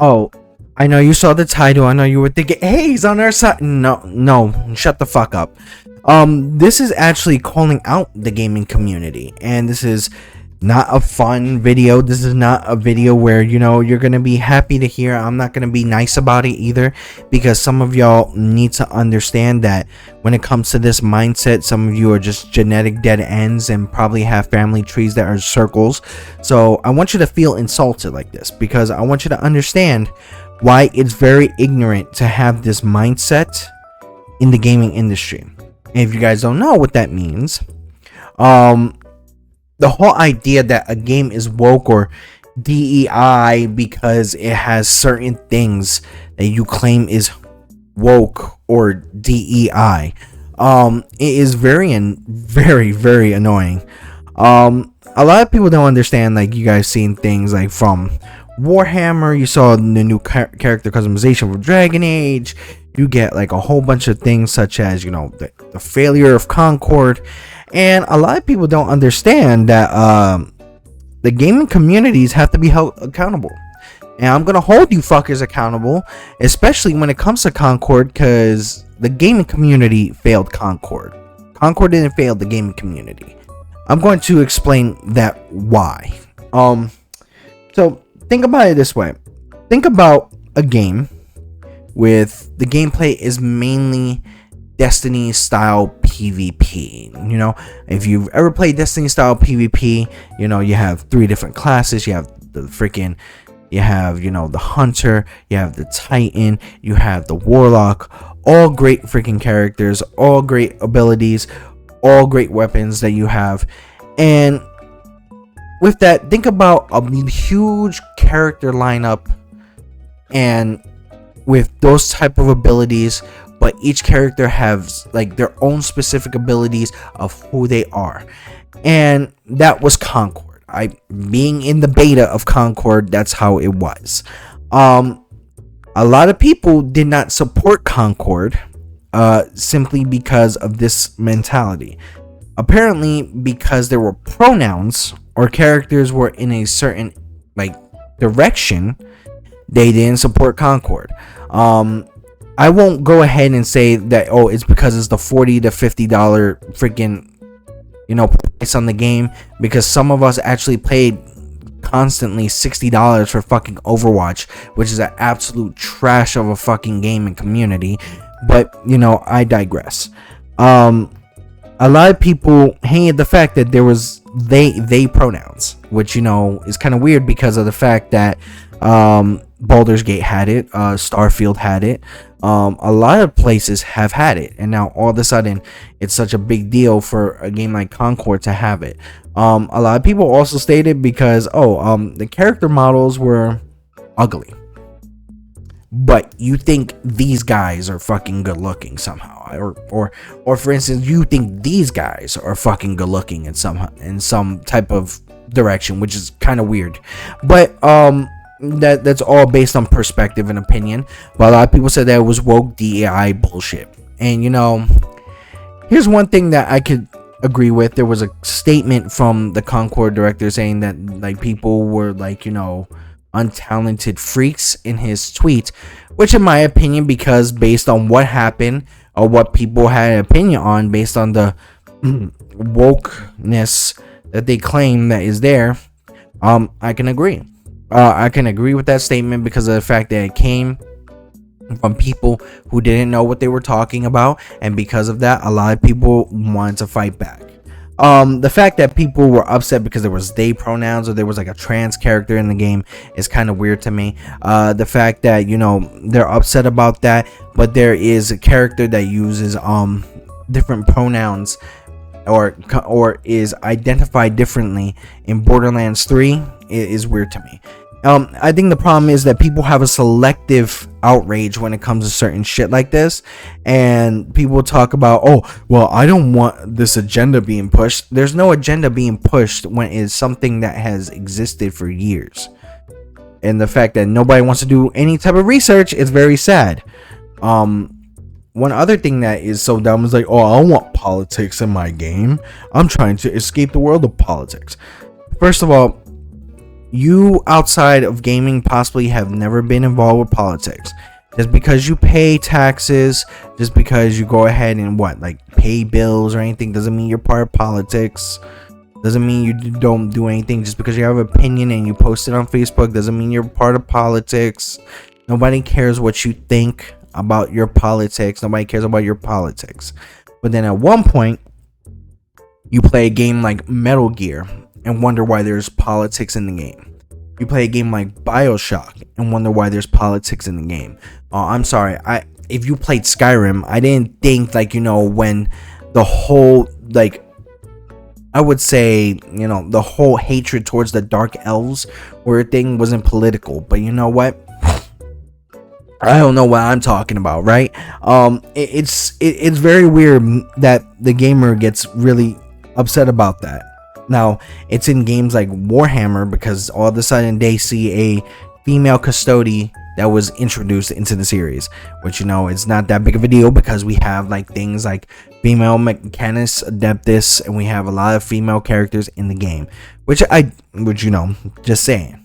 Oh, I know you saw the title. I know you were thinking, hey, he's on our side. No, shut the fuck up. This is actually calling out the gaming community, and this is not a fun video. This is not a video where, you're gonna be happy to hear. I'm not gonna be nice about it either, because some of y'all need to understand that when it comes to this mindset, some of you are just genetic dead ends and probably have family trees that are circles. So I want you to feel insulted like this, because I want you to understand why it's very ignorant to have this mindset in the gaming industry. And if you guys don't know what that means, the whole idea that a game is woke or DEI because it has certain things that you claim is woke or DEI, it is very annoying. A lot of people don't understand. Like, you guys seen things like from Warhammer, you saw the new character customization for Dragon Age. You get like a whole bunch of things such as, the failure of Concord. And a lot of people don't understand that the gaming communities have to be held accountable. And I'm going to hold you fuckers accountable, especially when it comes to Concord, because the gaming community failed Concord. Concord didn't fail the gaming community. I'm going to explain that why. So think about it this way. Think about a game with the gameplay is mainly Destiny style PvP. If you've ever played Destiny style PvP, you have 3 different classes. You have the Hunter, you have the Titan, you have the Warlock. All great freaking characters, all great abilities, all great weapons that you have. And with that, think about a huge character lineup, and with those type of abilities, but each character has like their own specific abilities of who they are. And that was Concord. Being in the beta of Concord, that's how it was. A lot of people did not support Concord simply because of this mentality. Apparently, because there were pronouns or characters were in a certain direction, they didn't support Concord. I won't go ahead and say that, it's because it's the $40 to $50 freaking, price on the game, because some of us actually paid constantly $60 for fucking Overwatch, which is an absolute trash of a fucking gaming community. But, I digress. A lot of people hated the fact that there was they pronouns, which, is kind of weird because of the fact that Baldur's Gate had it, Starfield had it, a lot of places have had it, and now all of a sudden it's such a big deal for a game like Concord to have it. A lot of people also stated because the character models were ugly, but you think these guys are fucking good looking somehow, or for instance, you think these guys are fucking good looking in some type of direction, which is kind of weird. But that's all based on perspective and opinion. But a lot of people said that it was woke DEI bullshit. And here's one thing that I could agree with. There was a statement from the Concord director saying that people were untalented freaks in his tweet, which in my opinion, because based on what happened or what people had an opinion on based on the wokeness that they claim that is there, I can agree. I can agree with that statement because of the fact that it came from people who didn't know what they were talking about, and because of that, a lot of people wanted to fight back. The fact that people were upset because there was they pronouns or there was a trans character in the game is kind of weird to me. The fact that they're upset about that, but there is a character that uses different pronouns or is identified differently in Borderlands 3 is weird to me. I think the problem is that people have a selective outrage when it comes to certain shit like this, and people talk about, I don't want this agenda being pushed. There's no agenda being pushed when it's something that has existed for years, and the fact that nobody wants to do any type of research is very sad. One other thing that is so dumb is I want politics in my game. I'm trying to escape the world of politics. First of all, you outside of gaming possibly have never been involved with politics. Just because you pay taxes, just because you go ahead and pay bills or anything, doesn't mean you're part of politics. Doesn't mean you don't do anything. Just because you have an opinion and you post it on Facebook doesn't mean you're part of politics. Nobody cares what you think about your politics. Nobody cares about your politics. But then at one point, you play a game like Metal Gear and wonder why there's politics in the game. You play a game like BioShock and wonder why there's politics in the game. I'm sorry. If you played Skyrim, I didn't think when the whole I would say the whole hatred towards the Dark Elves or thing wasn't political. But you know what? I don't know what I'm talking about, right? It's very weird that the gamer gets really upset about that. Now, it's in games like Warhammer because all of a sudden they see a female custodian that was introduced into the series, which it's not that big of a deal because we have things like female mechanist adeptus, and we have a lot of female characters in the game, which just saying.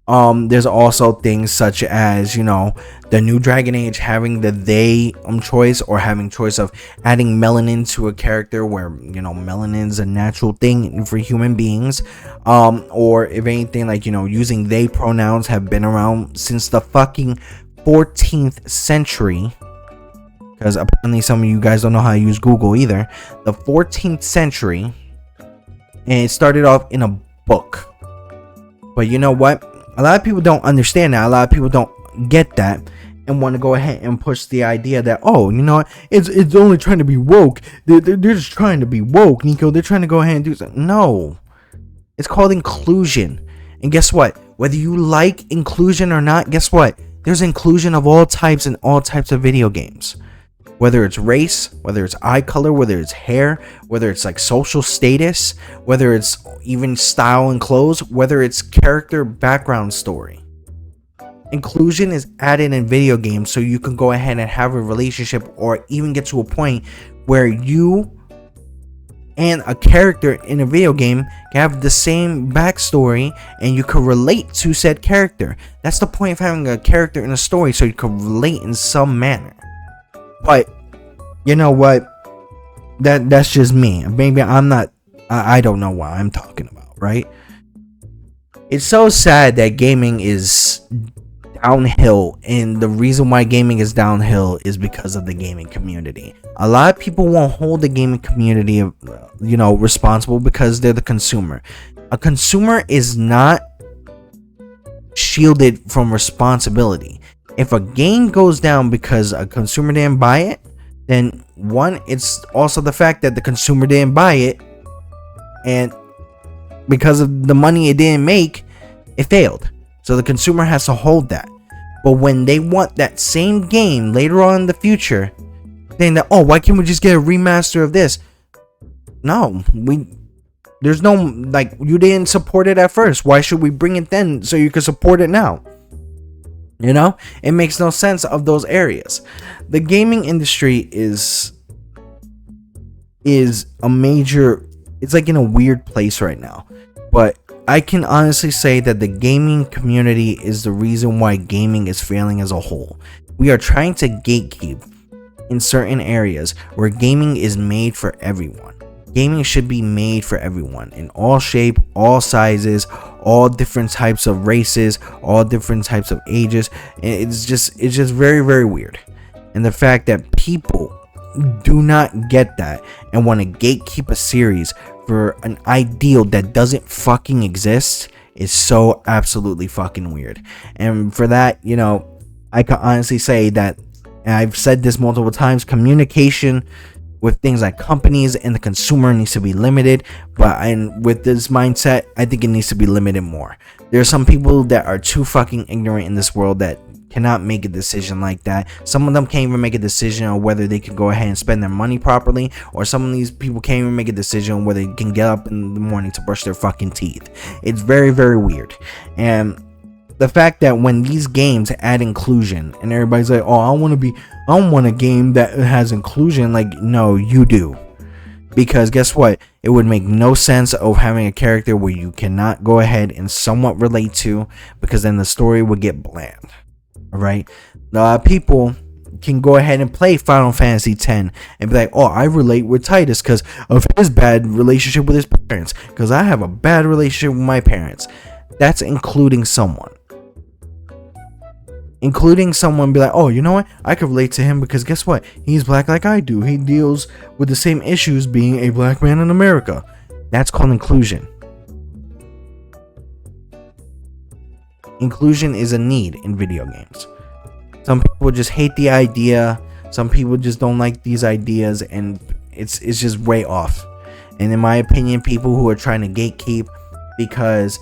There's also things such as the new Dragon Age having the they choice, or having choice of adding melanin to a character where melanin's a natural thing for human beings, or if anything using they pronouns have been around since the fucking 14th century, because apparently some of you guys don't know how to use Google either. The 14th century, and it started off in a book. But you know what? A lot of people don't understand that. A lot of people don't get that and want to go ahead and push the idea that, it's only trying to be woke. They're just trying to be woke, Nico. They're trying to go ahead and do something. No. It's called inclusion. And guess what? Whether you like inclusion or not, guess what? There's inclusion of all types in all types of video games. Whether it's race, whether it's eye color, whether it's hair, whether it's social status, whether it's even style and clothes, whether it's character background story. Inclusion is added in video games so you can go ahead and have a relationship, or even get to a point where you and a character in a video game can have the same backstory and you can relate to said character. That's the point of having a character in a story, so you can relate in some manner. But you know what? That's just me. Maybe I don't know what I'm talking about, right? It's so sad that gaming is downhill, and the reason why gaming is downhill is because of the gaming community. A lot of people won't hold the gaming community responsible because they're the consumer. A consumer is not shielded from responsibility. If a game goes down because a consumer didn't buy it, then one, it's also the fact that the consumer didn't buy it, and because of the money it didn't make, it failed. So the consumer has to hold that. But when they want that same game later on in the future, saying that, why can't we just get a remaster of this? No, there's no, you didn't support it at first. Why should we bring it then so you can support it now? It makes no sense of those areas. The gaming industry is a major, it's in a weird place right now. But I can honestly say that the gaming community is the reason why gaming is failing as a whole. We are trying to gatekeep in certain areas where gaming is made for everyone. Gaming should be made for everyone, in all shape, all sizes, all different types of races, all different types of ages. It's just very, very weird. And the fact that people do not get that and want to gatekeep a series for an ideal that doesn't fucking exist is so absolutely fucking weird. And for that, I can honestly say that, and I've said this multiple times, communication with things like companies and the consumer needs to be limited, and with this mindset, I think it needs to be limited more. There are some people that are too fucking ignorant in this world that cannot make a decision like that. Some of them can't even make a decision on whether they can go ahead and spend their money properly, or some of these people can't even make a decision on whether they can get up in the morning to brush their fucking teeth. It's very, very weird. And the fact that when these games add inclusion and everybody's like, I don't want a game that has inclusion, no, you do. Because guess what? It would make no sense of having a character where you cannot go ahead and somewhat relate to, because then the story would get bland. Alright? People can go ahead and play Final Fantasy X and be like, oh, I relate with Titus because of his bad relationship with his parents, because I have a bad relationship with my parents. That's including someone. Be like, oh, you know what? I could relate to him because guess what? He's black like I do. He deals with the same issues being a black man in America. That's called inclusion. Inclusion is a need in video games. Some people just hate the idea. Some people just don't like these ideas, and it's just way off. And in my opinion, people who are trying to gatekeep because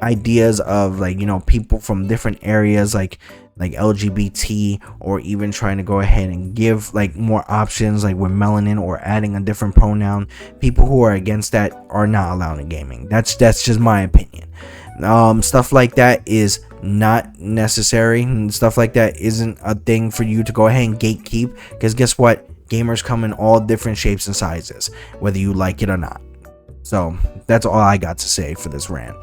ideas of, like, you know, people from different areas like LGBT, or even trying to go ahead and give like more options like with melanin or adding a different pronoun, people who are against that are not allowed in gaming. That's just my opinion. Stuff like that is not necessary, and stuff like that isn't a thing for you to go ahead and gatekeep, because guess what? Gamers come in all different shapes and sizes, whether you like it or not. So that's all I got to say for this rant.